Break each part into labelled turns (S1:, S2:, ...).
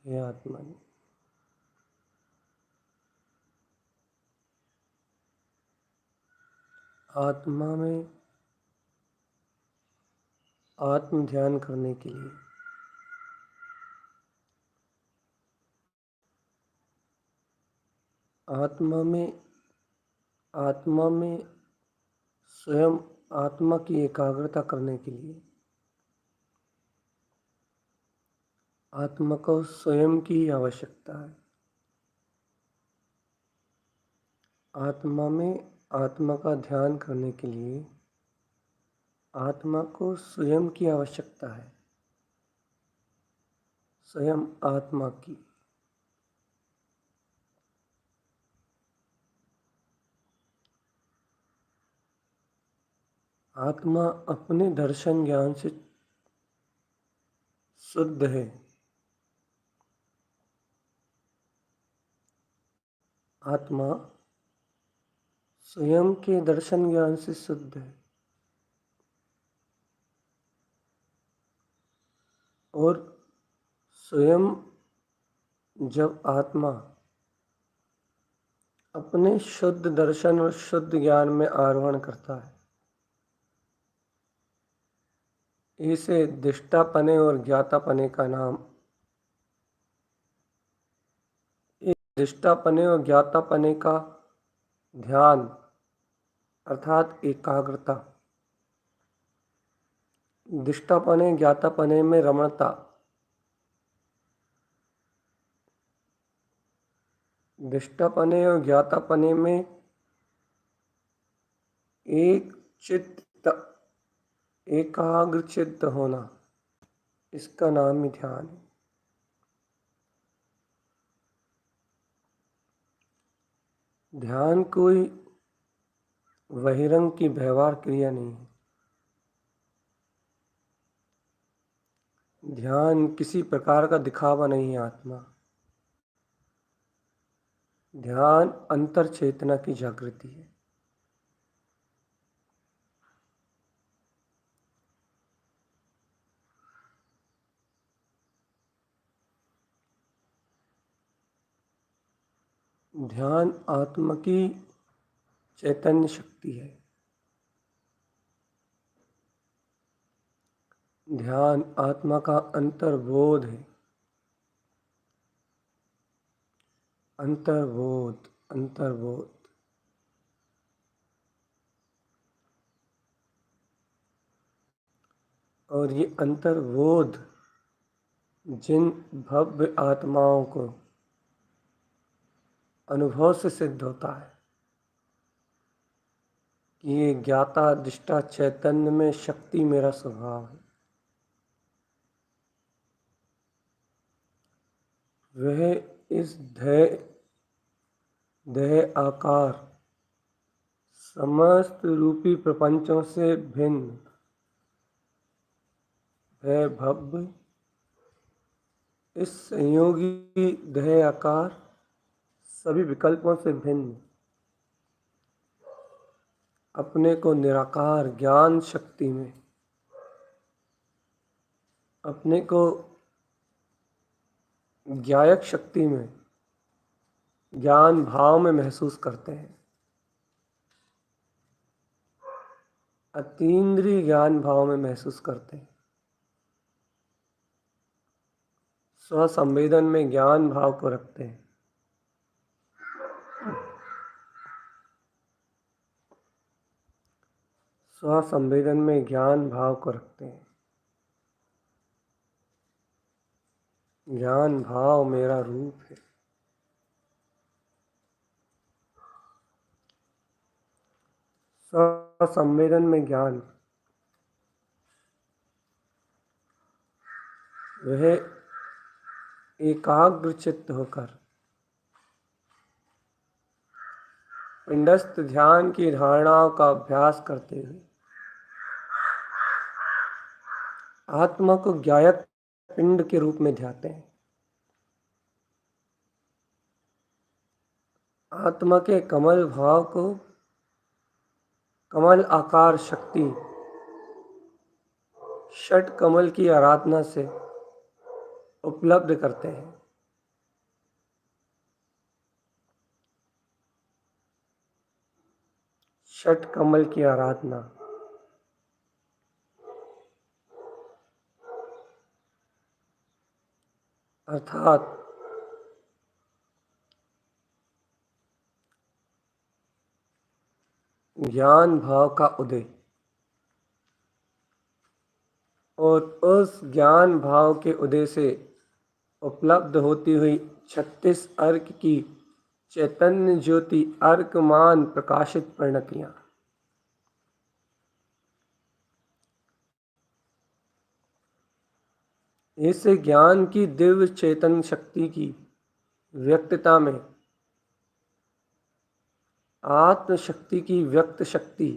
S1: हे आत्मा, आत्मा में आत्म ध्यान करने के लिए आत्मा में स्वयं आत्मा की एकाग्रता करने के लिए आत्मा को स्वयं की आवश्यकता है। आत्मा में आत्मा का ध्यान करने के लिए आत्मा को स्वयं की आवश्यकता है, स्वयं आत्मा की। आत्मा अपने दर्शन ज्ञान से शुद्ध है। आत्मा स्वयं के दर्शन ज्ञान से शुद्ध है और स्वयं जब आत्मा अपने शुद्ध दर्शन और शुद्ध ज्ञान में आरोहण करता है, इसे दृष्टापने और ज्ञातापने का नाम, इस दृष्टापने और ज्ञातापने का ध्यान अर्थात एकाग्रता, दृष्टापने ज्ञातापने में रमणता, दृष्टापने और ज्ञातापने में एक चित्त, एकाग्र चित्त होना, इसका नाम ही ध्यान है। ध्यान कोई बहिरंग की व्यवहार क्रिया नहीं है। ध्यान किसी प्रकार का दिखावा नहीं है। आत्मा ध्यान अंतर चेतना की जागृति है। ध्यान आत्मा की चैतन्य शक्ति है। ध्यान आत्मा का अंतर्बोध है। अंतर्बोध, अंतर्बोध। और ये अंतर्बोध जिन भव्य आत्माओं को अनुभव से सिद्ध होता है कि ये ज्ञाता दृष्टा चैतन्य में शक्ति मेरा स्वभाव है, वह इस देह आकार समस्त रूपी प्रपंचों से भिन्न, वह भव्य इस संयोगी देह आकार सभी विकल्पों से भिन्न अपने को निराकार ज्ञान शक्ति में, अपने को ज्ञायक शक्ति में, ज्ञान भाव में महसूस करते हैं। अतीन्द्रिय ज्ञान भाव में महसूस करते हैं। स्वसंवेदन में ज्ञान भाव को रखते हैं। स्वसंवेदन में ज्ञान भाव को रखते हैं। ज्ञान भाव मेरा रूप है। स्वसंवेदन में ज्ञान, वह एकाग्र चित्त होकर पिंडस्थ ध्यान की धारणाओं का अभ्यास करते हुए आत्मा को ज्ञायक पिंड के रूप में ध्याते हैं। आत्मा के कमल भाव को कमल आकार शक्ति षट कमल की आराधना से उपलब्ध करते हैं। षट कमल की आराधना अर्थात ज्ञान भाव का उदय और उस ज्ञान भाव के उदय से उपलब्ध होती हुई 36 अर्क की चैतन्य ज्योति अर्कमान प्रकाशित परिणतियां। इस ज्ञान की दिव्य चेतन शक्ति की व्यक्तता में आत्म शक्ति की व्यक्त शक्ति,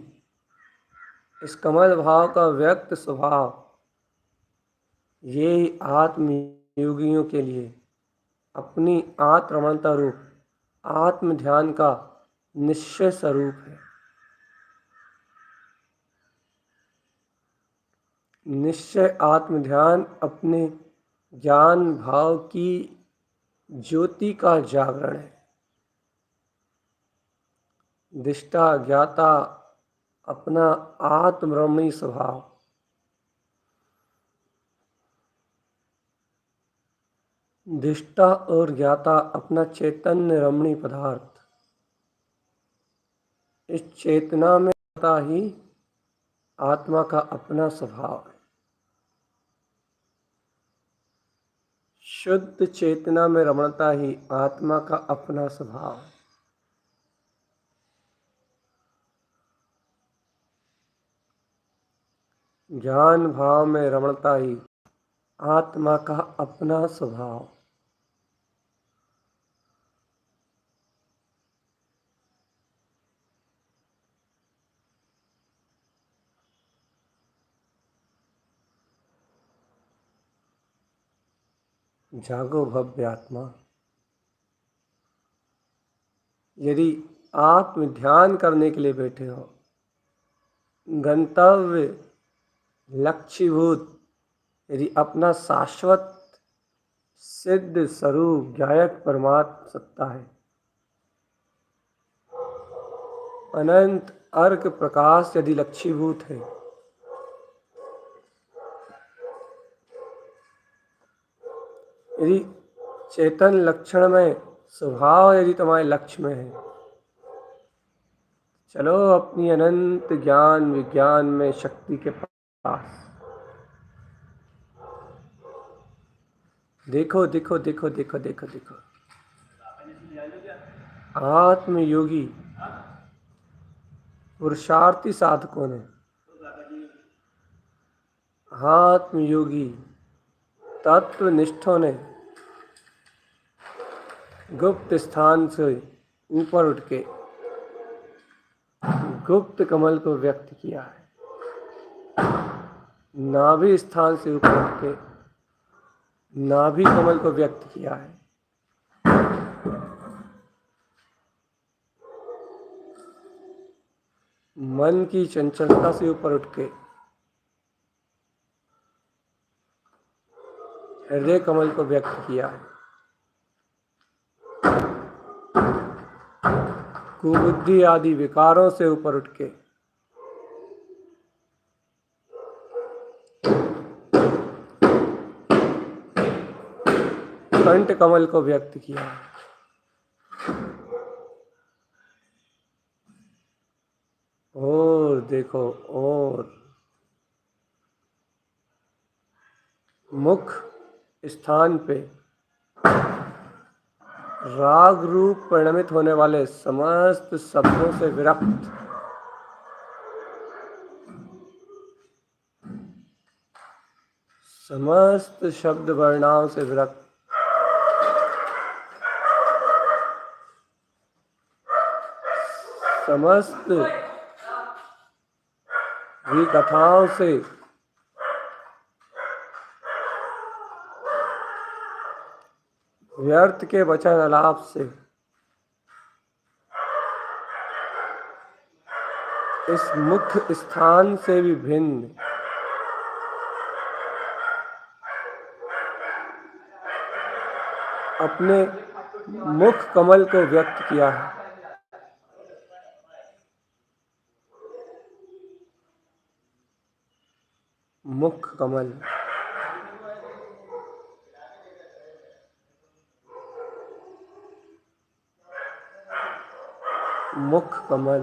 S1: इस कमल भाव का व्यक्त स्वभाव, ये आत्मयोगियों के लिए अपनी आत्मरमणता रूप आत्म ध्यान का निश्चय स्वरूप है। निश्चय आत्म ध्यान अपने ज्ञान भाव की ज्योति का जागरण है। दृष्टा ज्ञाता अपना आत्मरमणीय स्वभाव, दृष्टा और ज्ञाता अपना चैतन्य रमणीय पदार्थ, इस चेतना में आता ही आत्मा का अपना स्वभाव है। शुद्ध चेतना में रमणता ही आत्मा का अपना स्वभाव है। ज्ञान भाव में रमणता ही आत्मा का अपना स्वभाव। जागो भव्य आत्मा। यदि आत्म ध्यान करने के लिए बैठे हो, गंतव्य लक्ष्यभूत यदि अपना शाश्वत सिद्ध स्वरूप ज्ञायक परमात्म सत्ता है, अनंत अर्क प्रकाश यदि लक्ष्यभूत है, यदि चेतन लक्षण में स्वभाव यदि तुम्हारे लक्ष्य में है, चलो अपनी अनंत ज्ञान विज्ञान में शक्ति के पास। देखो देखो देखो देखो देखो देखो, आत्मयोगी पुरुषार्थी साधकों ने, आत्मयोगी तत्वनिष्ठों ने गुप्त स्थान से ऊपर उठ के गुप्त कमल को व्यक्त किया है। नाभि स्थान से ऊपर उठ के नाभि कमल को व्यक्त किया है। मन की चंचलता से ऊपर उठ के हृदय कमल को व्यक्त किया है। कुबुद्धि आदि विकारों से ऊपर उठ के कंठ कमल को व्यक्त किया है। और देखो, और मुख स्थान पे राग रूप परिणमित होने वाले समस्त शब्दों से विरक्त, समस्त शब्द वर्णाओं से विरक्त, समस्त विकथाओं से व्यर्थ के वचन अलाप से इस मुख्य स्थान से भी भिन्न अपने मुख कमल को व्यक्त किया है। मुख कमल, मुख कमल,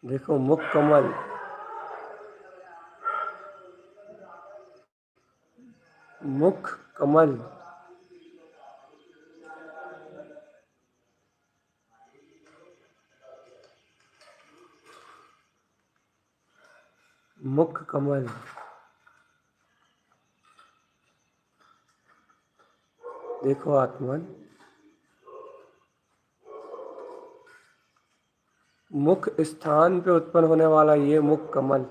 S1: देखो मुख कमल, मुख कमल, मुख कमल। देखो आत्मन, मुख स्थान पे उत्पन्न होने वाला ये मुख कमल,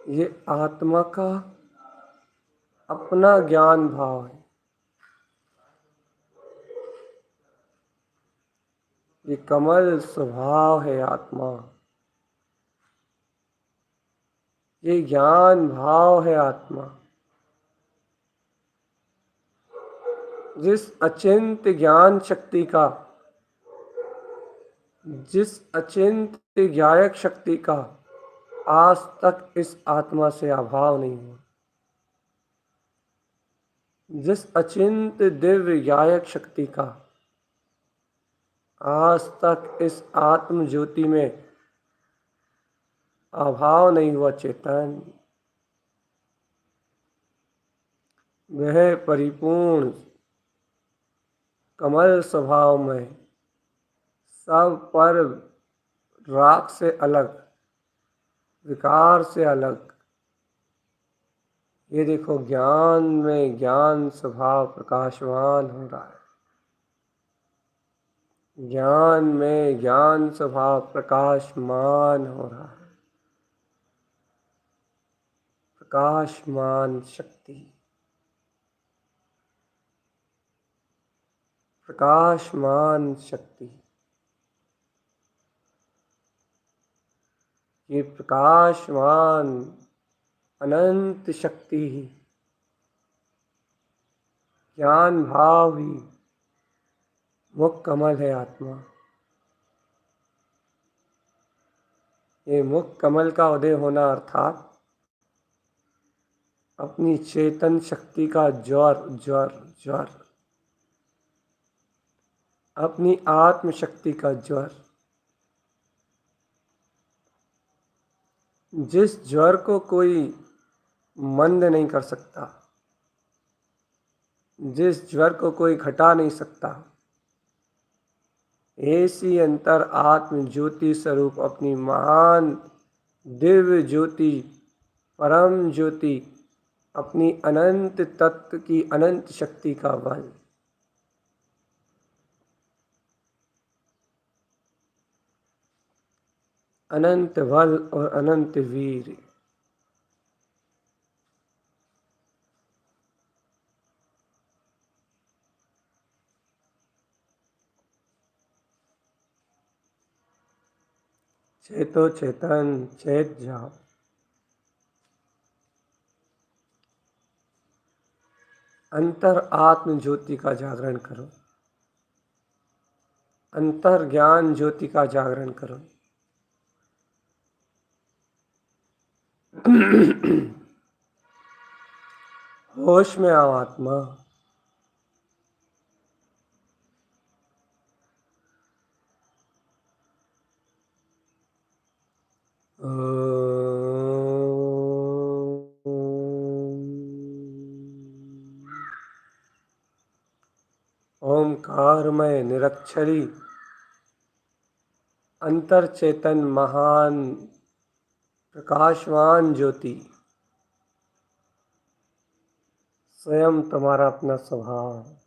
S1: ये आत्मा का अपना ज्ञान भाव है। ये कमल स्वभाव है आत्मा, ये ज्ञान भाव है आत्मा। जिस अचिंत ज्ञान शक्ति का, जिस अचिंत ज्ञायक शक्ति का आज तक इस आत्मा से अभाव नहीं हुआ, जिस अचिंत दिव्य ज्ञायक शक्ति का आज तक इस आत्म ज्योति में अभाव नहीं हुआ चेतन, वह परिपूर्ण कमल स्वभाव में सब पर राग से अलग, विकार से अलग, ये देखो ज्ञान में ज्ञान स्वभाव प्रकाशवान हो रहा है। ज्ञान में ज्ञान स्वभाव प्रकाशमान हो रहा है। प्रकाशमान शक्ति, प्रकाशमान शक्ति, ये प्रकाशमान अनंत शक्ति ही, ज्ञान भाव ही मुख कमल है आत्मा। ये मुख कमल का उदय होना अर्थात अपनी चेतन शक्ति का ज्वर ज्वर ज्वर, अपनी आत्म शक्ति का ज्वर, जिस ज्वर को कोई मंद नहीं कर सकता, जिस ज्वर को कोई घटा नहीं सकता, ऐसी अंतर आत्म ज्योति स्वरूप अपनी महान दिव्य ज्योति, परम ज्योति, अपनी अनंत तत्व की अनंत शक्ति का बल, अनंत बल और अनंत वीर। चेतो चेतन चेत जाओ, अंतर आत्म ज्योति का जागरण करो, अंतर ज्ञान ज्योति का जागरण करो। होश में आओ आत्मा, ओंकारमय निरक्षरी अंतर चेतन महान प्रकाशवान ज्योति, स्वयं तुम्हारा अपना स्वभाव।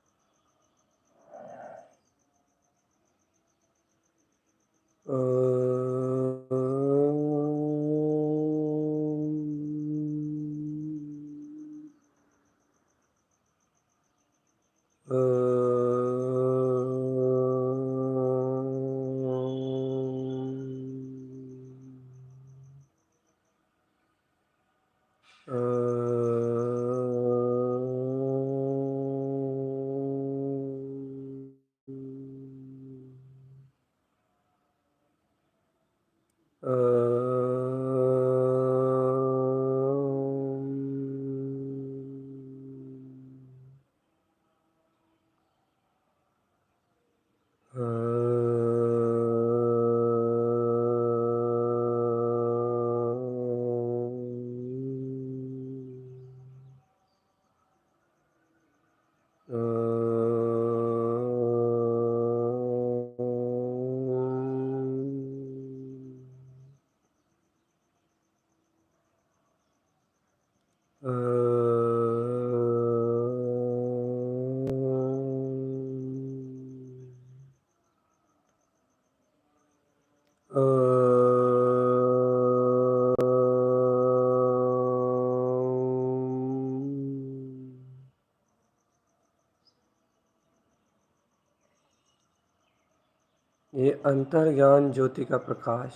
S1: ये अंतर्ज्ञान ज्योति का प्रकाश,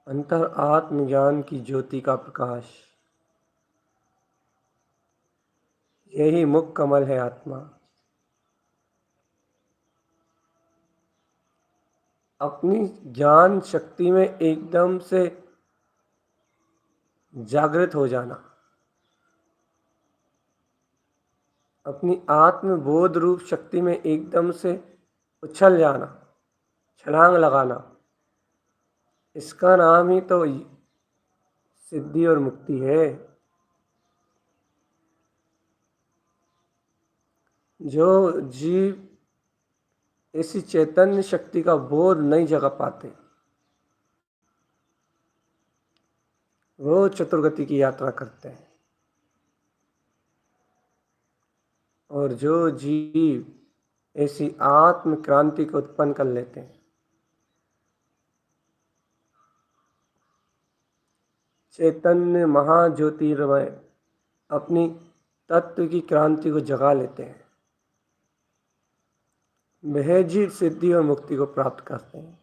S1: अंतर आत्मज्ञान की ज्योति का प्रकाश, यही मुख कमल है आत्मा। अपनी ज्ञान शक्ति में एकदम से जागृत हो जाना, अपनी आत्मबोध रूप शक्ति में एकदम से उछल जाना, छलांग लगाना, इसका नाम ही तो सिद्धि और मुक्ति है। जो जीव ऐसी चैतन्य शक्ति का बोध नहीं जगा पाते, वो चतुर्गति की यात्रा करते हैं। और जो जीव ऐसी आत्म क्रांति को उत्पन्न कर लेते हैं, चैतन्य महाज्योतिर्मय अपनी तत्व की क्रांति को जगा लेते हैं, वह जीव सिद्धि और मुक्ति को प्राप्त करते हैं।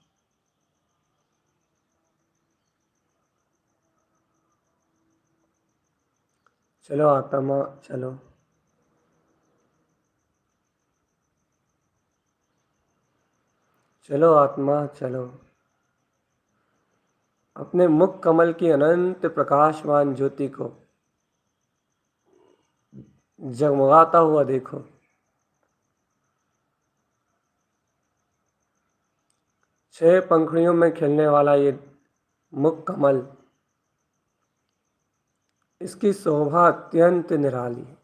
S1: चलो आत्मा चलो, चलो आत्मा चलो, अपने मुख कमल की अनंत प्रकाशमान ज्योति को जगमगाता हुआ देखो। छह पंखुड़ियों में खिलने वाला ये मुख कमल, इसकी शोभा अत्यंत निराली है।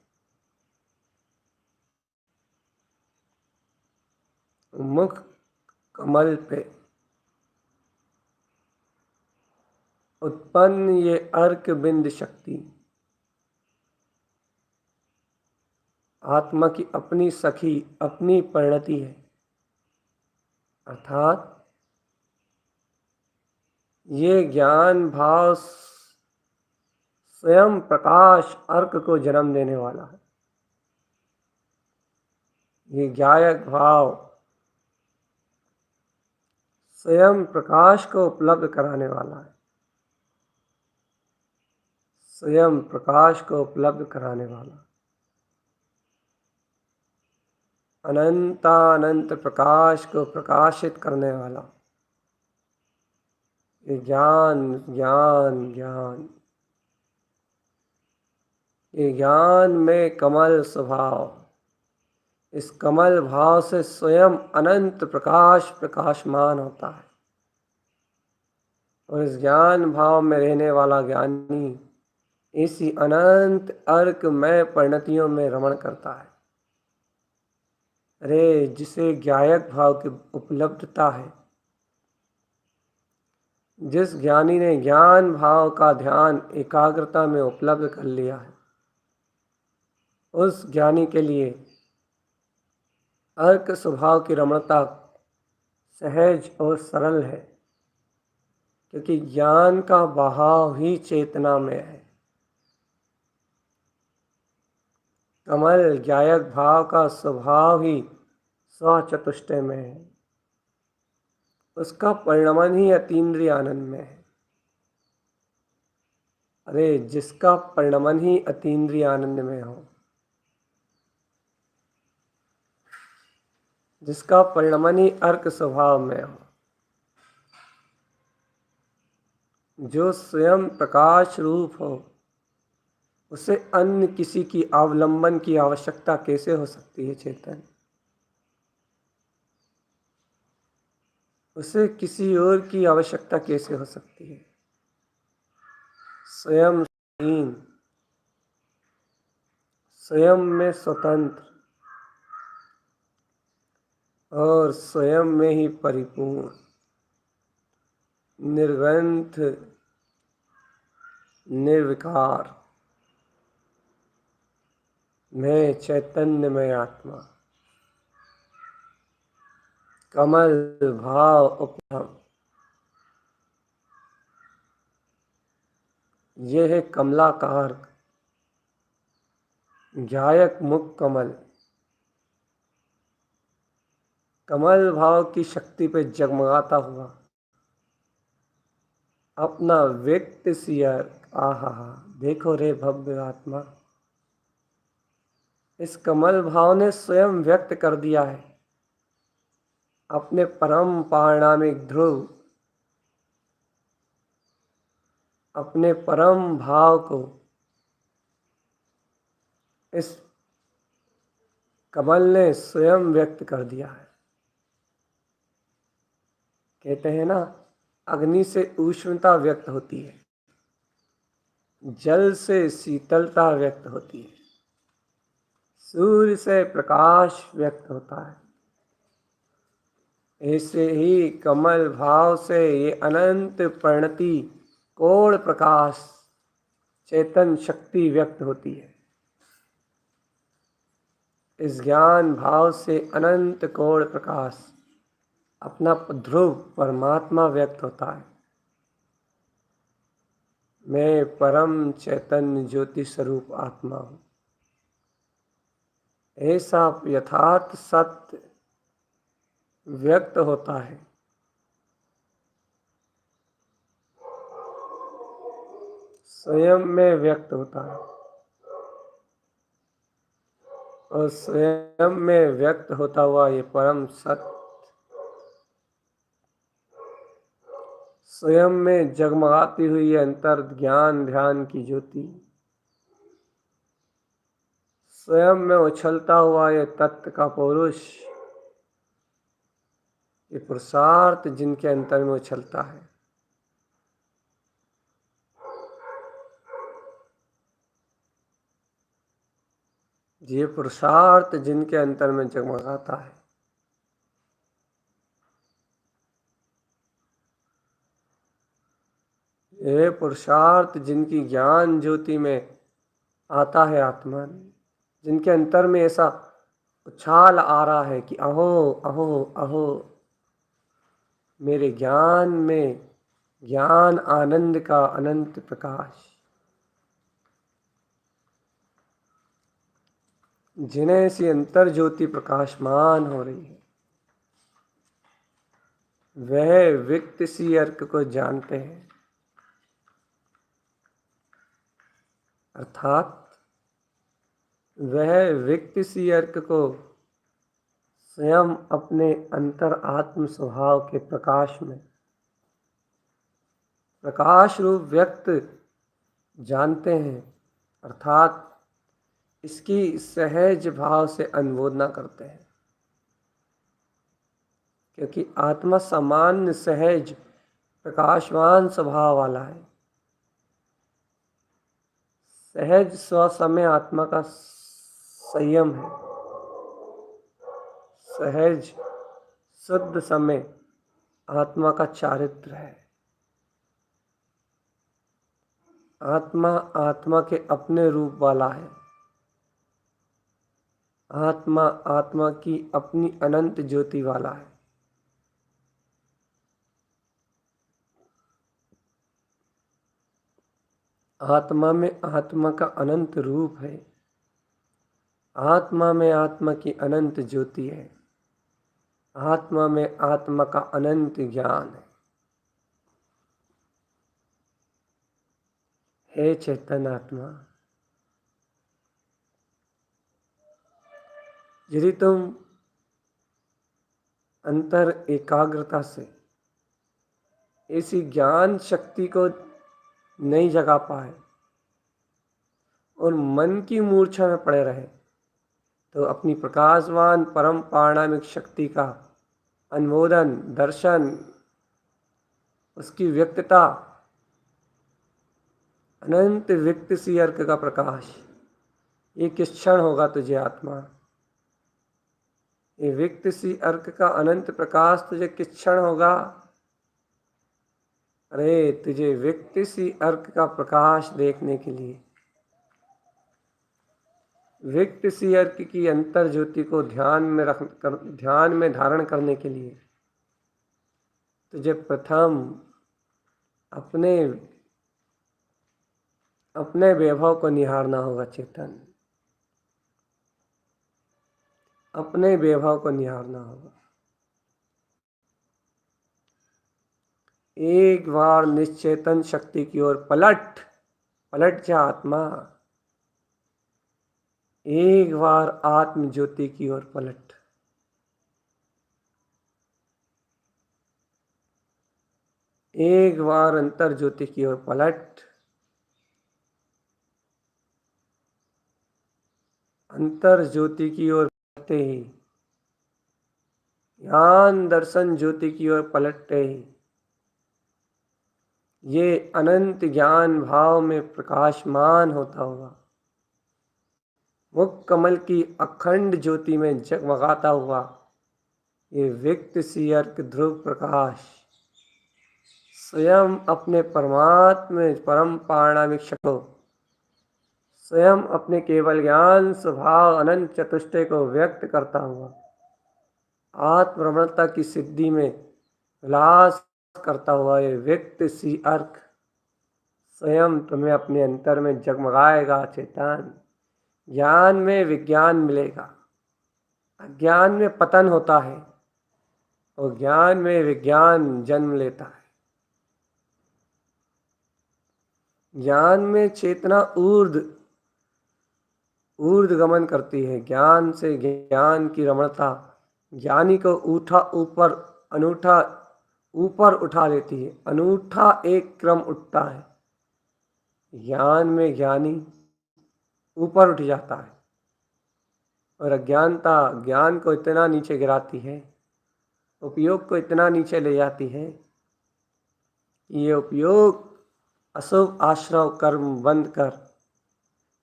S1: मुख कमल पे उत्पन्न ये अर्क बिंद शक्ति आत्मा की अपनी सखी, अपनी परिणति है। अर्थात ये ज्ञान भाव स्वयं प्रकाश अर्क को जन्म देने वाला है। ये ज्ञायक भाव स्वयं प्रकाश को उपलब्ध कराने वाला है। स्वयं प्रकाश को उपलब्ध कराने वाला, अनंतानंत प्रकाश को प्रकाशित करने वाला, ये ज्ञान ज्ञान ज्ञान, ये ज्ञान में कमल स्वभाव, इस कमल भाव से स्वयं अनंत प्रकाश प्रकाशमान होता है। और इस ज्ञान भाव में रहने वाला ज्ञानी इसी अनंत अर्क में परिणतियों में रमण करता है। अरे जिसे ज्ञायक भाव की उपलब्धता है, जिस ज्ञानी ने ज्ञान भाव का ध्यान एकाग्रता में उपलब्ध कर लिया है, उस ज्ञानी के लिए अर्क स्वभाव की रमणता सहज और सरल है, क्योंकि ज्ञान का बहाव ही चेतना में है। कमल ज्ञायक भाव का स्वभाव ही स्वचतुष्टय में है, उसका परिणमन ही अतीन्द्रिय आनंद में है। अरे जिसका परिणमन ही अतीन्द्रिय आनंद में हो, जिसका परिणमन ही अर्क स्वभाव में हो, जो स्वयं प्रकाश रूप हो, उसे अन्य किसी की अवलंबन की आवश्यकता कैसे हो सकती है चेतन? उसे किसी और की आवश्यकता कैसे हो सकती है? स्वयं हीन, स्वयं में स्वतंत्र और स्वयं में ही परिपूर्ण, निर्ग्रंथ निर्विकार, मैं चैतन्य में आत्मा, कमल भाव उपलम, ये है कमलाकार ज्ञायक मुख कमल। कमल भाव की शक्ति पे जगमगाता हुआ अपना व्यक्त सियर, आहा देखो रे भव्य आत्मा, इस कमल भाव ने स्वयं व्यक्त कर दिया है अपने परम पारिणामिक ध्रुव, अपने परम भाव को इस कमल ने स्वयं व्यक्त कर दिया है। कहते हैं ना, अग्नि से उष्णता व्यक्त होती है, जल से शीतलता व्यक्त होती है, सूर्य से प्रकाश व्यक्त होता है। ऐसे ही कमल भाव से ये अनंत परिणति कोण प्रकाश चेतन शक्ति व्यक्त होती है। इस ज्ञान भाव से अनंत कोण प्रकाश अपना ध्रुव परमात्मा व्यक्त होता है। मैं परम चैतन्य ज्योति स्वरूप आत्मा हूँ, ऐसा यथार्थ सत्य व्यक्त होता है। स्वयं में व्यक्त होता है और स्वयं में व्यक्त होता हुआ ये परम सत्य स्वयं में जगमगाती हुई अंतर ज्ञान ध्यान की ज्योति, स्वयं में उछलता हुआ ये तत्व का पौरुष, ये पुरुषार्थ जिनके अंतर में उछलता है, ये पुरुषार्थ जिनके अंतर में जगमगाता है, ये पुरुषार्थ जिनकी ज्ञान ज्योति में आता है आत्मा में, जिनके अंतर में ऐसा उछाल आ रहा है कि अहो अहो अहो, मेरे ज्ञान में ज्ञान आनंद का अनंत प्रकाश, जिन्हें ऐसी अंतर ज्योति प्रकाशमान हो रही है, वह विक्त सी अर्क को जानते हैं, अर्थात वह विक्त सी अर्क को स्वयं अपने अंतर आत्म स्वभाव के प्रकाश में प्रकाश रूप व्यक्त जानते हैं, अर्थात इसकी सहज भाव से अनुमोदना करते हैं, क्योंकि आत्मा सामान्य सहज प्रकाशवान स्वभाव वाला है। सहज स्वसमय आत्मा का संयम है, सहज शुद्ध समय आत्मा का चारित्र है। आत्मा आत्मा के अपने रूप वाला है, आत्मा आत्मा की अपनी अनंत ज्योति वाला है। आत्मा में आत्मा का अनंत रूप है, आत्मा में आत्मा की अनंत ज्योति है, आत्मा में आत्मा का अनंत ज्ञान है। हे चेतन आत्मा, यदि तुम अंतर एकाग्रता से ऐसी ज्ञान शक्ति को नहीं जगा पाए और मन की मूर्छा में पड़े रहे, तो अपनी प्रकाशवान परम पारणामिक शक्ति का अनुमोदन, दर्शन, उसकी व्यक्तता, अनंत व्यक्त सी अर्क का प्रकाश, ये किस क्षण होगा तुझे आत्मा? ये व्यक्त सी अर्क का अनंत प्रकाश तुझे किस क्षण होगा? अरे तुझे व्यक्त सी अर्क का प्रकाश देखने के लिए, व्यक्त सी अर्क की अंतर ज्योति को ध्यान में धारण करने के लिए तुझे प्रथम अपने वैभव को निहारना होगा। चेतन, अपने वैभव को निहारना होगा। एक बार निश्चेतन शक्ति की ओर पलट जा आत्मा, एक बार आत्म ज्योति की ओर पलट। एक बार अंतर ज्योति की ओर पलट। अंतर ज्योति की ओर पलटते ही, ज्ञान दर्शन ज्योति की ओर पलटते ही, ये अनंत ज्ञान भाव में प्रकाशमान होता हुआ, मुख कमल की अखंड ज्योति में जगमगाता हुआ, ये व्यक्त सी अर्क ध्रुव प्रकाश स्वयं अपने परमात्म परम पारणामिक शक्ति, स्वयं अपने केवल ज्ञान स्वभाव अनंत चतुष्टय को व्यक्त करता हुआ, आत्मरमणता की सिद्धि में विलास करता हुआ, ये व्यक्त सी अर्क स्वयं तुम्हें अपने अंतर में जगमगाएगा। चेतन, ज्ञान में विज्ञान मिलेगा, अज्ञान में पतन होता है और ज्ञान में विज्ञान जन्म लेता है। ज्ञान में चेतना ऊर्ध्व गमन करती है, ज्ञान से ज्ञान की रमणता ज्ञानी को ऊठा ऊपर अनूठा ऊपर उठा लेती है। अनूठा एक क्रम उठता है। ज्ञान में ज्ञानी ऊपर उठ जाता है और अज्ञानता ज्ञान को इतना नीचे गिराती है, उपयोग को इतना नीचे ले जाती है कि ये उपयोग अशुभ आश्रव कर्म बंद कर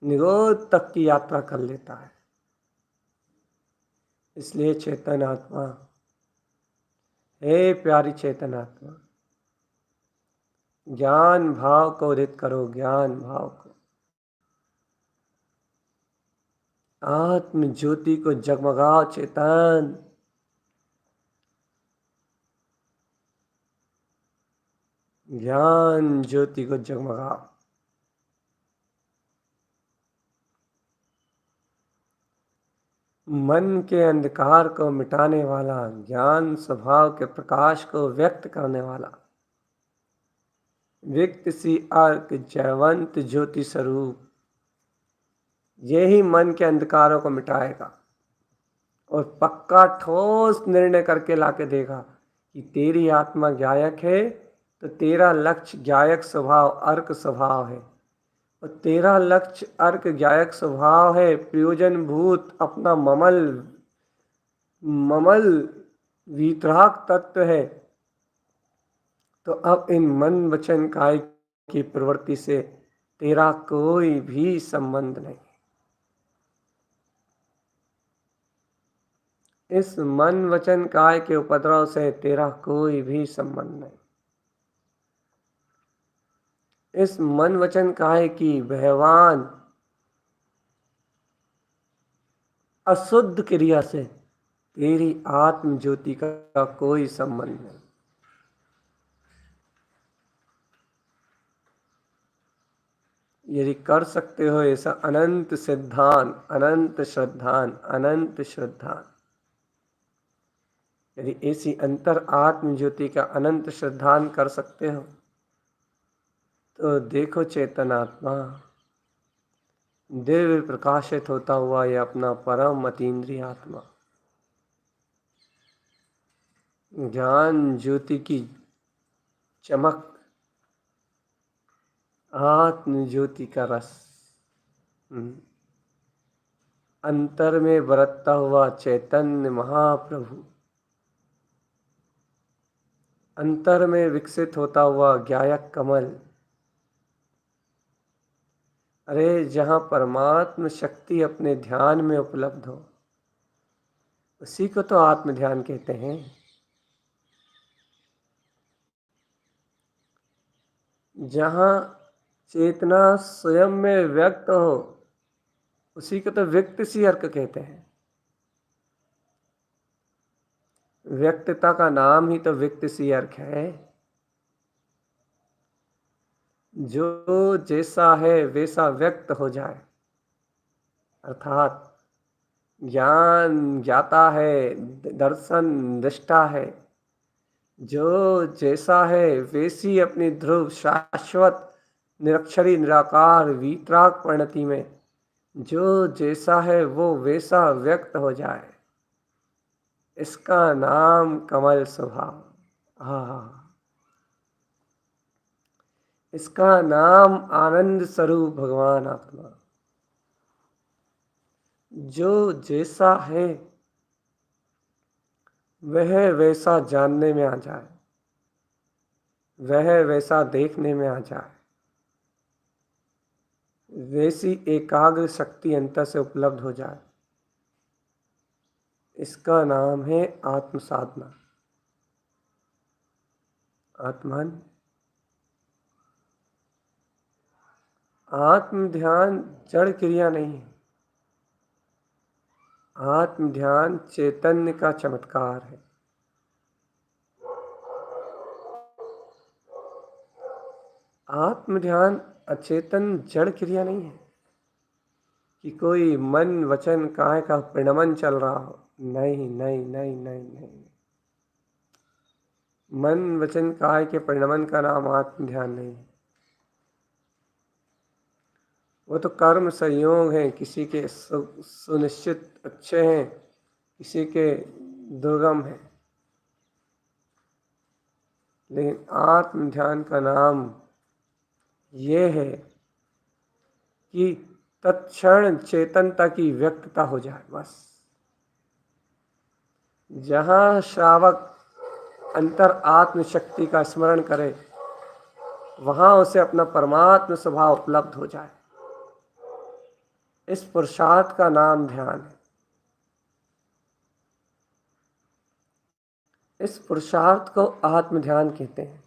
S1: निरोध तक की यात्रा कर लेता है। इसलिए चेतन आत्मा, हे प्यारी चेतन आत्मा, ज्ञान भाव को उदित करो, ज्ञान भाव को। आत्म ज्योति को जगमगाओ चेतन। ज्ञान ज्योति को जगमगाओ। मन के अंधकार को मिटाने वाला, ज्ञान स्वभाव के प्रकाश को व्यक्त करने वाला, व्यक्त सी अर्क जयवंत ज्योति स्वरूप, यही मन के अंधकारों को मिटाएगा और पक्का ठोस निर्णय करके लाके देगा कि तेरी आत्मा ज्ञायक है तो तेरा लक्ष्य ज्ञायक स्वभाव अर्क स्वभाव है, और तेरा लक्ष्य अर्क ज्ञायक स्वभाव है, प्रयोजन भूत अपना ममल ममल वीतराग तत्व है। तो अब इन मन वचन काय की प्रवृत्ति से तेरा कोई भी संबंध नहीं। इस मन वचन काय के उपद्रव से तेरा कोई भी संबंध नहीं। इस मन वचन काय की बहवान अशुद्ध क्रिया से तेरी आत्म ज्योति का कोई संबंध नहीं। यदि कर सकते हो ऐसा अनंत सिद्धांत, अनंत श्रद्धान, अनंत श्रद्धान, यदि ऐसी अंतर आत्म ज्योति का अनंत श्रद्धान कर सकते हो तो देखो चेतन आत्मा दिव्य प्रकाशित होता हुआ यह अपना परम अतीन्द्रिय आत्मा, ज्ञान ज्योति की चमक, आत्म ज्योति का रस, अंतर में बरतता हुआ चैतन्य महाप्रभु, अंतर में विकसित होता हुआ ज्ञायक कमल। अरे जहाँ परमात्म शक्ति अपने ध्यान में उपलब्ध हो उसी को तो आत्म ध्यान कहते हैं। जहाँ चेतना स्वयं में व्यक्त हो उसी को तो व्यक्त सी अर्क कहते हैं। व्यक्तता का नाम ही तो व्यक्त सी अर्क है। जो जैसा है वैसा व्यक्त हो जाए, अर्थात ज्ञान ज्ञाता है, दर्शन दृष्टा है, जो जैसा है वैसी अपनी ध्रुव शाश्वत निरक्षरी निराकार वीतराग परिणति में जो जैसा है वो वैसा व्यक्त हो जाए, इसका नाम कमल स्वभाव। हाँ, इसका नाम आनंद स्वरूप भगवान आत्मा। जो जैसा है वह वैसा जानने में आ जाए, वह वैसा देखने में आ जाए, वैसी एकाग्र शक्ति अंतर से उपलब्ध हो जाए, इसका नाम है आत्म साधना। आत्मन आत्म ध्यान जड़ क्रिया नहीं है। आत्म ध्यान चैतन्य का चमत्कार है। आत्म ध्यान अचेतन जड़ क्रिया नहीं है कि कोई मन वचन काय का परिणमन चल रहा हो। नहीं नहीं नहीं नहीं नहीं, मन वचन काय के परिणमन का नाम आत्म ध्यान नहीं है। वो तो कर्म संयोग हैं, किसी के सुनिश्चित अच्छे हैं, किसी के दुर्गम हैं। लेकिन आत्म ध्यान का नाम ये है कि तत्क्षण चेतनता की व्यक्तता हो जाए। बस जहाँ श्रावक अंतर आत्म शक्ति का स्मरण करे, वहाँ उसे अपना परमात्म स्वभाव उपलब्ध हो जाए। इस पुरुषार्थ का नाम ध्यान है। इस पुरुषार्थ को आत्म ध्यान कहते हैं।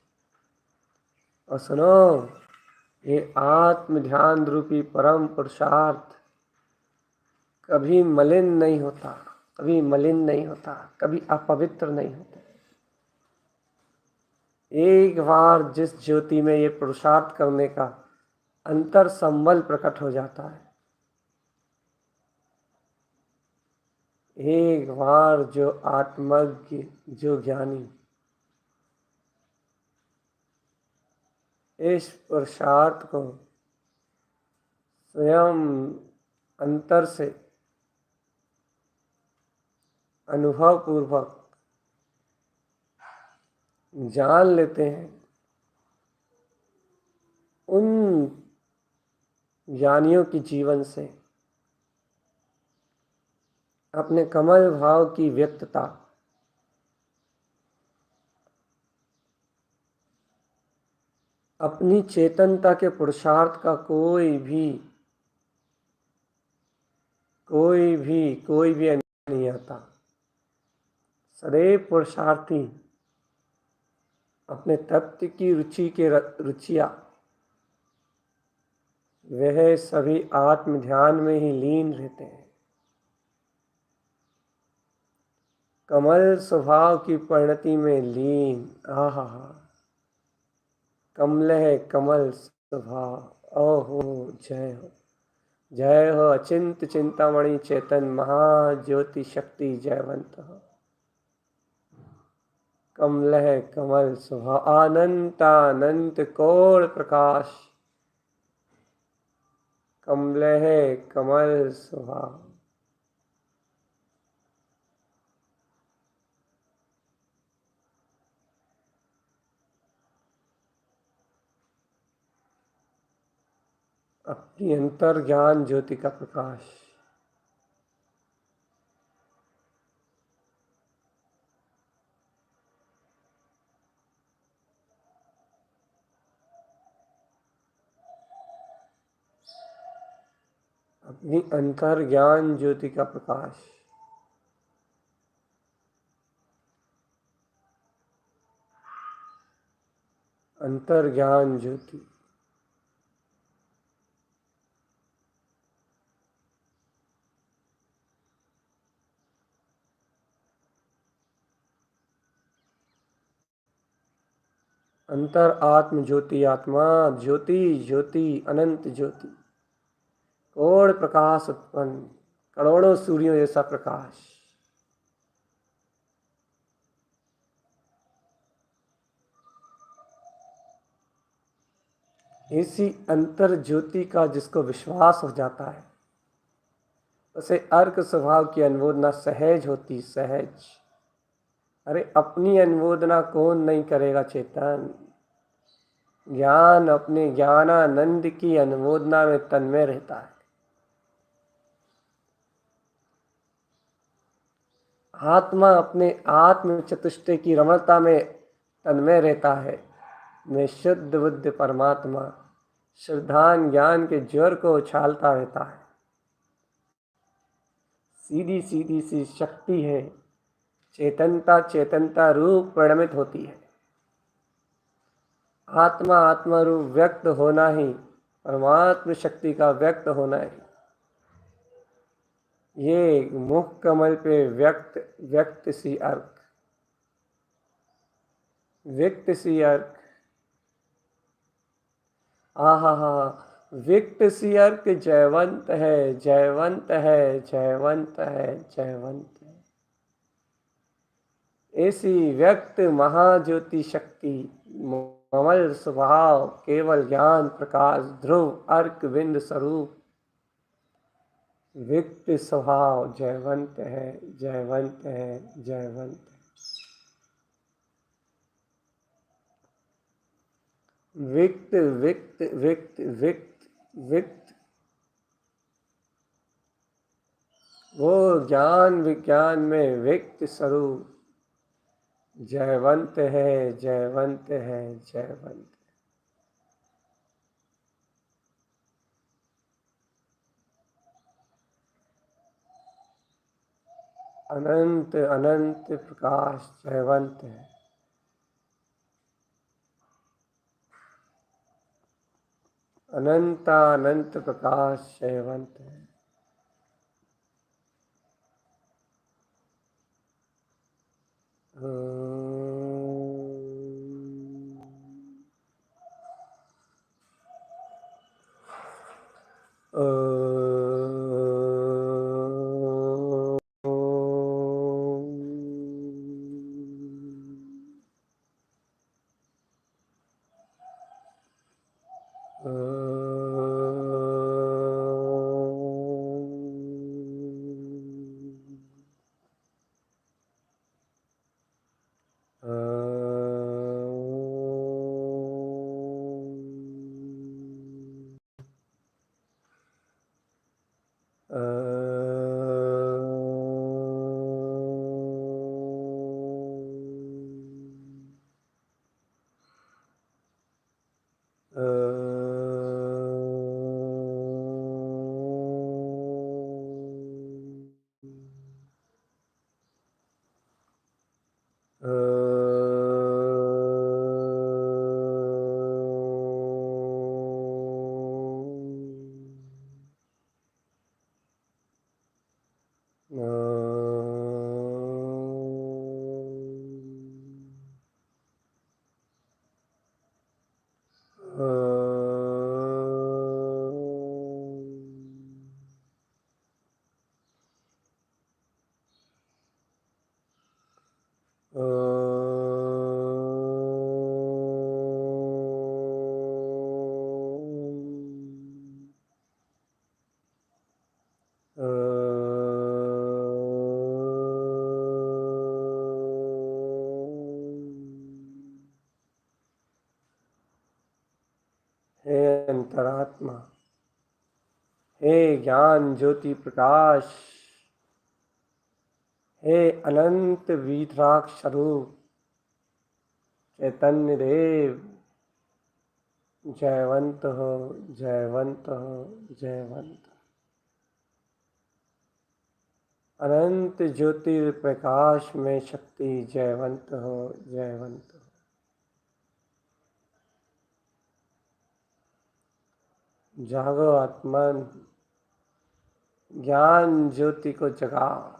S1: और सुनो, ये आत्म ध्यान रूपी परम पुरुषार्थ कभी मलिन नहीं होता, कभी मलिन नहीं होता, कभी अपवित्र नहीं होता। एक बार जिस ज्योति में ये पुरुषार्थ करने का अंतर संबल प्रकट हो जाता है, एक बार जो आत्मज्ञ, जो ज्ञानी इस पुरुषार्थ को स्वयं अंतर से अनुभव पूर्वक जान लेते हैं, उन ज्ञानियों के जीवन से अपने कमल भाव की व्यक्तता, अपनी चेतनता के पुरुषार्थ का कोई भी अन्य नहीं आता। सदैव पुरुषार्थी अपने तत्व की रुचियाँ वह सभी आत्म ध्यान में ही लीन रहते हैं। कमल स्वभाव की परिणति में लीन। आहा, कमल है कमल स्वभाव। ओहो, जय हो, जय हो अचिंत चिंतामणि चेतन महाज्योति शक्ति जयवंत हो। कमल है कमल स्वभाव अनंत कोण प्रकाश। कमल है कमल स्वभाव। अपनी अंतर ज्ञान ज्योति का प्रकाश। अपनी अंतर ज्ञान ज्योति का प्रकाश। अंतर ज्ञान ज्योति। अंतर आत्म ज्योति, आत्मा ज्योति, ज्योति अनंत ज्योति, कोण प्रकाश उत्पन्न, करोड़ों सूर्यों जैसा प्रकाश। इसी अंतर ज्योति का जिसको विश्वास हो जाता है, उसे अर्क स्वभाव की अनुमोदना सहज होती, सहज। अरे अपनी अनुमोदना कौन नहीं करेगा चेतन। ज्ञान अपने ज्ञानानंद की अनुमोदना में तन्मय रहता है। आत्मा अपने आत्म चतुष्टय की रमणता में तन्मय रहता है। मैं शुद्ध बुद्ध परमात्मा श्रद्धान ज्ञान के ज्वर को उछालता रहता है। सीधी सीधी सी शक्ति है, चेतनता चेतनता रूप परिणमित होती है। आत्मा आत्मा रूप व्यक्त होना ही परमात्म शक्ति का व्यक्त होना है। ये मुख कमल पे व्यक्त व्यक्त सी अर्क, व्यक्त सी अर्क। आहा हा, विक्त सी अर्क जयवंत है, जयवंत है, जयवंत है, जयवंत है। ऐसी व्यक्त महाज्योति शक्ति, कमल स्वभाव, केवल ज्ञान प्रकाश, ध्रुव अर्क बिंद स्वरूप, विक्त स्वभाव जयवंत है, जयवंत है, जयवंत है। विक्त विक्त विक्त विक्त विक्त, वो ज्ञान विज्ञान में विक्त स्वरूप जयवंत है, जयवंत है, जयवंत। अनंत अनंत प्रकाश जयवंत है। अनंत अनंत प्रकाश जयवंत है। हे अंतरात्मा, हे ज्ञान ज्योति प्रकाश, हे अनंत वीतराग स्वरूप चैतन्य देव, जयवंत हो, जयवंत हो, जयवंत। अनंत ज्योतिर्प्रकाश में शक्ति, जयवंत हो, जयवंत हो। जागो आत्मन, ज्ञान ज्योति को जगाओ,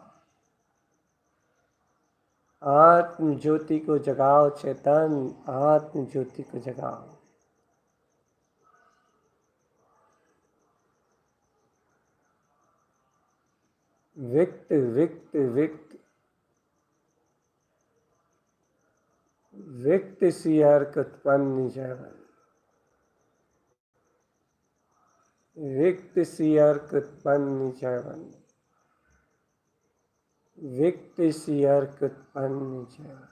S1: आत्म ज्योति को जगाओ, चेतन आत्म ज्योति को जगाओ। विक्त विक्त विक्त विक्त सी अर्क उत्पन्न जयवन, विक्त सी अर्क उत्पन्न जयवन, विक्त सी अर्क उत्पन्न जयवन।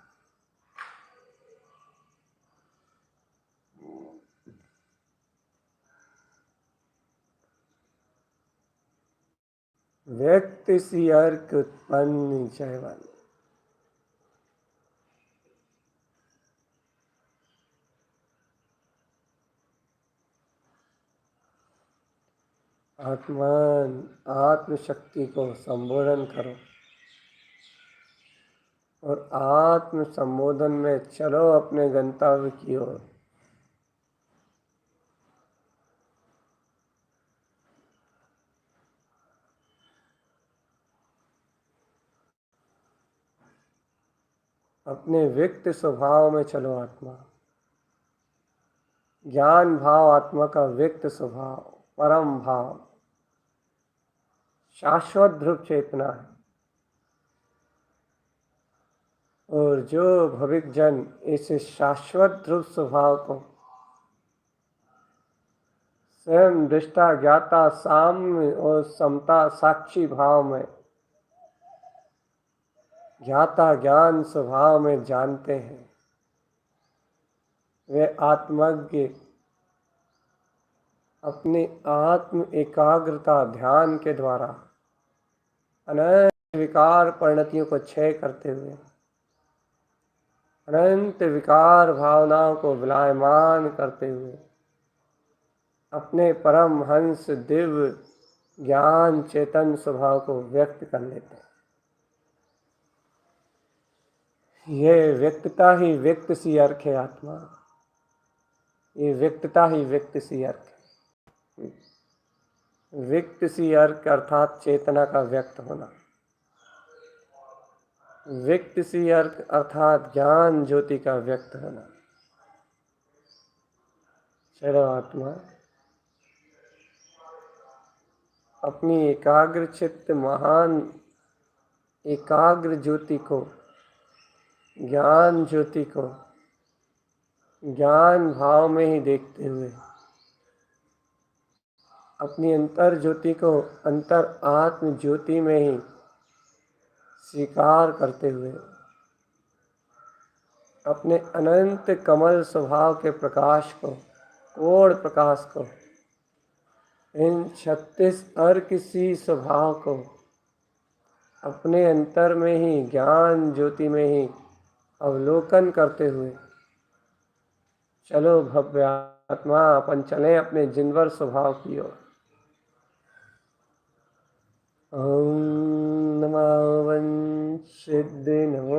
S1: व्यक्त सी अर्क उत्पन्न जयवन। आत्मन, आत्मशक्ति को संबोधन करो और आत्म संबोधन में चलो अपने गंतव्य की ओर। अपने व्यक्त स्वभाव में चलो आत्मा। ज्ञान भाव आत्मा का व्यक्त स्वभाव, परम भाव, शाश्वत ध्रुव चेतना है। और जो भविक जन इस शाश्वत ध्रुव स्वभाव को स्वयं दृष्टा ज्ञाता साम्य और समता साक्षी भाव में, ज्ञाता ज्ञान स्वभाव में जानते हैं, वे आत्मज्ञ अपनी आत्म एकाग्रता ध्यान के द्वारा अनंत विकार परिणतियों को क्षय करते हुए अनंत विकार भावनाओं को विलायमान करते हुए अपने परम हंस दिव्य ज्ञान चेतन स्वभाव को व्यक्त कर लेते हैं। ये व्यक्तता ही व्यक्त सी अर्थ है आत्मा, ये व्यक्तता ही व्यक्त सी अर्थ है। व्यक्त सी अर्थ अर्थात चेतना का व्यक्त होना, व्यक्त सी अर्थ अर्थात ज्ञान ज्योति का व्यक्त होना। चलो आत्मा अपनी एकाग्र चित्त महान एकाग्र ज्योति को, ज्ञान ज्योति को ज्ञान भाव में ही देखते हुए अपनी अंतर ज्योति को अंतर आत्म ज्योति में ही स्वीकार करते हुए अपने अनंत कमल स्वभाव के प्रकाश को, कोण प्रकाश को, इन 36 अर्क सी स्वभाव को अपने अंतर में ही ज्ञान ज्योति में ही अवलोकन करते हुए चलो भव्य आत्मा अपन चले अपने जिनवर स्वभाव की ओर। ओम नमः वंशिद्ध नमो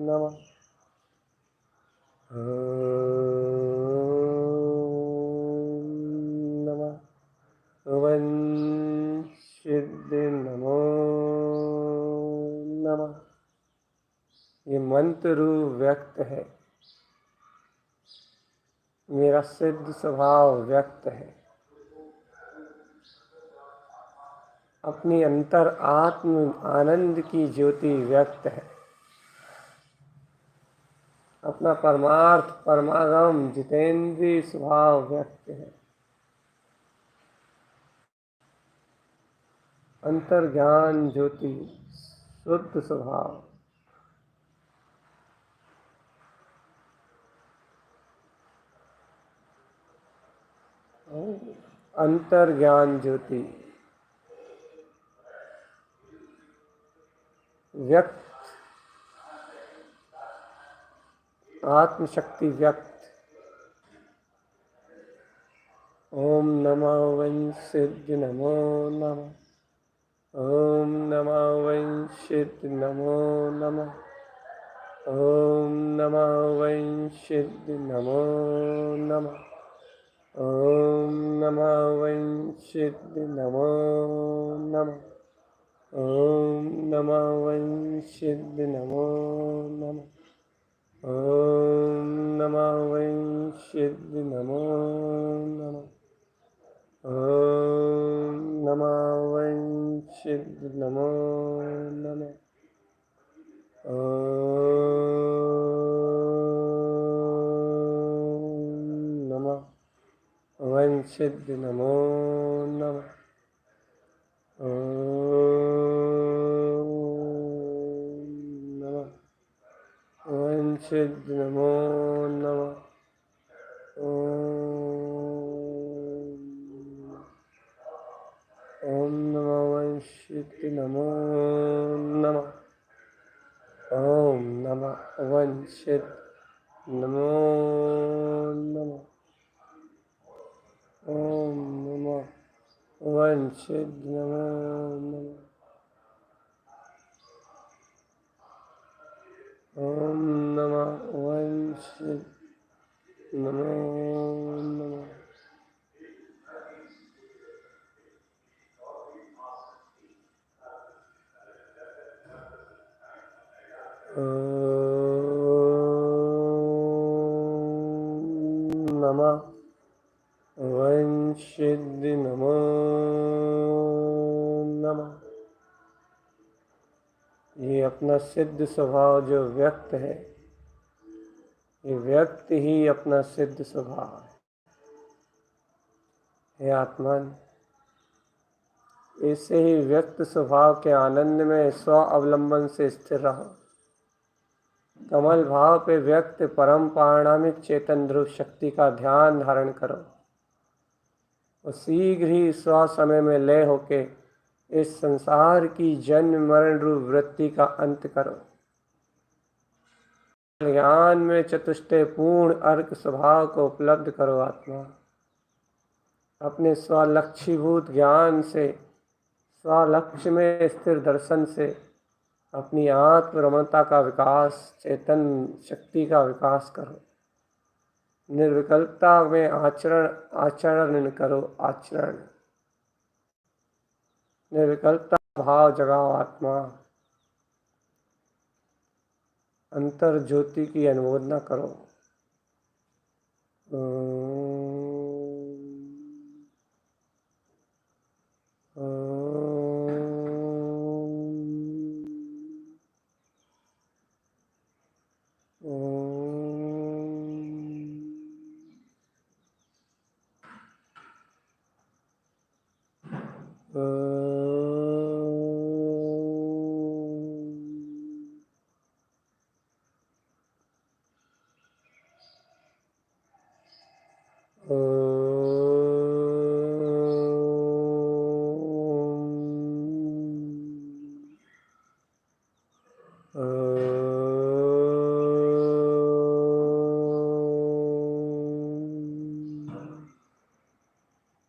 S1: नमः। वंशिद्ध नमो नमः। ये मंत्र रूप व्यक्त है, मेरा सिद्ध स्वभाव व्यक्त है, अपनी अंतर आत्म आनंद की ज्योति व्यक्त है, अपना परमार्थ परमागम जितेंद्रीय स्वभाव व्यक्त है, अंतर ज्ञान ज्योति शुद्ध स्वभाव, अंतर ज्ञान ज्योति व्यक्त, आत्मशक्ति व्यक्त। ओम नमः वंशिद्ध नमो नमः। ओम नमः वंशिद्ध नमो नमः। ओम नमः वंशिद्ध नमो नमः। ओम नमः वंशिद्ध नमो नमः। ओम नमः वंशिद्ध नमो नमः। ओम नमः वंशिद्ध नमो नमः। ओम नमः वंशिद्ध नमो नमः। ओम नमः वंशिद्ध नमो नमः। वंशिद्ध नमो नमः। ओम नमः वंशिद्ध नमो नमः। ओम नमः वंशिद्ध नमो नमः। ओम नमः वंशिद्ध नमो नमः। ओम नमः वंशिद्ध नमो नमः। ओम नमः वंशिद्ध नमो नमः। ये अपना सिद्ध स्वभाव जो व्यक्त है, ये व्यक्त ही अपना सिद्ध स्वभाव है। हे आत्मन, ऐसे ही व्यक्त स्वभाव के आनंद में स्व अवलंबन से स्थिर रहो, कमल भाव पे व्यक्त परम पारणामिक चेतन ध्रुव शक्ति का ध्यान धारण करो और शीघ्र ही स्वसमय में लय होके इस संसार की जन्म मरण रूप वृत्ति का अंत करो। ज्ञान में चतुष्टय पूर्ण अर्क स्वभाव को उपलब्ध करो। आत्मा अपने स्वलक्षीभूत ज्ञान से, स्वलक्ष्य में स्थिर दर्शन से अपनी आत्म रमणता का विकास, चेतन शक्ति का विकास करो। निर्विकल्पता में आचरण करो। आचरण निर्विकल्पता भाव जगाओ। आत्मा अंतर ज्योति की अनुमोदना करो।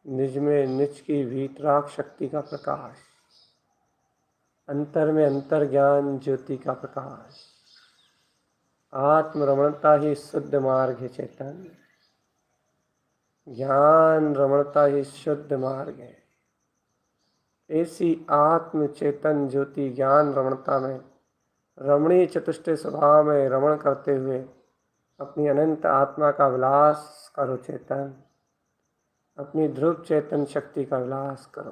S1: निज में निज की भीतराग शक्ति का प्रकाश, अंतर में अंतर ज्ञान ज्योति का प्रकाश। आत्म रमणता ही शुद्ध मार्ग है चैतन्य, ज्ञान रमणता ही शुद्ध मार्ग है। ऐसी आत्म चेतन ज्योति ज्ञान रमणता में रमणीय चतुष्टय स्वभाव में रमण करते हुए अपनी अनंत आत्मा का विलास करो। चेतन अपनी ध्रुव चेतन शक्ति का विलास करो।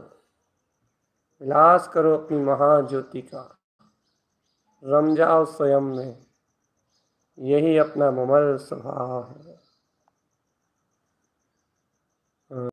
S1: विलास करो अपनी महाज्योति का। रम जाओ स्वयं में, यही अपना ममल स्वभाव है।